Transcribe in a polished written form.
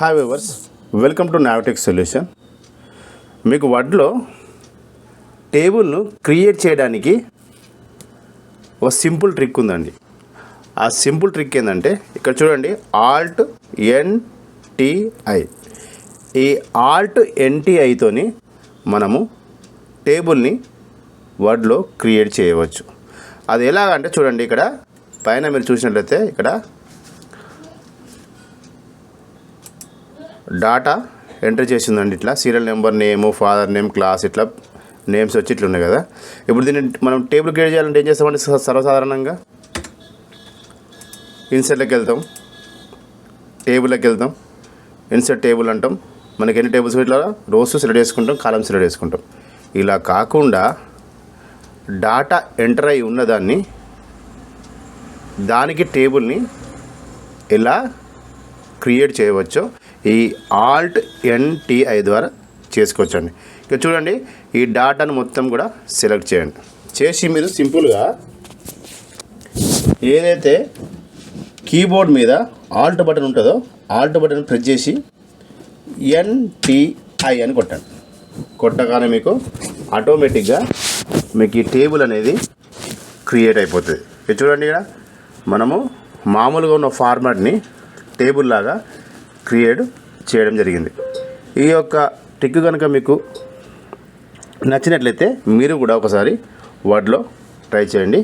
Hi viewers, welcome to Navitech solution. మీకు వర్డ్లో టేబుల్ను క్రియేట్ చేయడానికి ఒక సింపుల్ ట్రిక్ ఉందండి. ఆ సింపుల్ ట్రిక్ ఏంటంటే ఇక్కడ చూడండి, ఆల్ట్ ఎన్టీఐ. ఈ ఆల్ట్ ఎన్టీఐతోని మనము టేబుల్ని వర్డ్లో క్రియేట్ చేయవచ్చు. అది ఎలాగంటే చూడండి, ఇక్కడ పైన మీరు చూసినట్లయితే ఇక్కడ డాటా ఎంటర్ చేసిందండి. ఇట్లా సీరియల్ నెంబర్, నేము, ఫాదర్ నేమ్, క్లాస్, ఇట్లా నేమ్స్ వచ్చి ఇట్లా ఉన్నాయి కదా. ఇప్పుడు దీన్ని మనం టేబుల్ క్రియేట్ చేయాలంటే ఏం చేస్తామంటే సర్వసాధారణంగా ఇన్సర్ట్లోకి వెళ్తాం, టేబుల్లోకి వెళ్తాం, ఇన్సర్ట్ టేబుల్ అంటాం. మనకి ఎన్ని టేబుల్స్ ఇట్లా రోస్ సెలెక్ట్ చేసుకుంటాం, కాలమ్స్ సెలెక్ట్ చేసుకుంటాం. ఇలా కాకుండా డాటా ఎంటర్ అయి ఉన్నదాన్ని దానికి టేబుల్ని ఎలా క్రియేట్ చేయవచ్చో ఈ ఆల్ట్ ఎన్టీఐ ద్వారా చేసుకోవచ్చండి. ఇక చూడండి, ఈ డాటాను మొత్తం కూడా సెలెక్ట్ చేయండి. చేసి మీరు సింపుల్గా ఏదైతే కీబోర్డ్ మీద ఆల్ట్ బటన్ ఉంటుందో ఆల్ట్ బటన్ ప్రెస్ చేసి ఎన్టీఐ అని కొట్టండి. కొట్టగానే మీకు ఆటోమేటిక్గా మీకు ఈ టేబుల్ అనేది క్రియేట్ అయిపోతుంది. ఇది చూడండి, ఇక్కడ మనము మామూలుగా ఉన్న ఫార్మాట్ని టేబుల్ లాగా క్రియేట్ చేయడం జరిగింది. ఈ యొక్క ట్రిక్ కనుక మీకు నచ్చినట్లయితే మీరు కూడా ఒకసారి వర్డ్లో ట్రై చేయండి.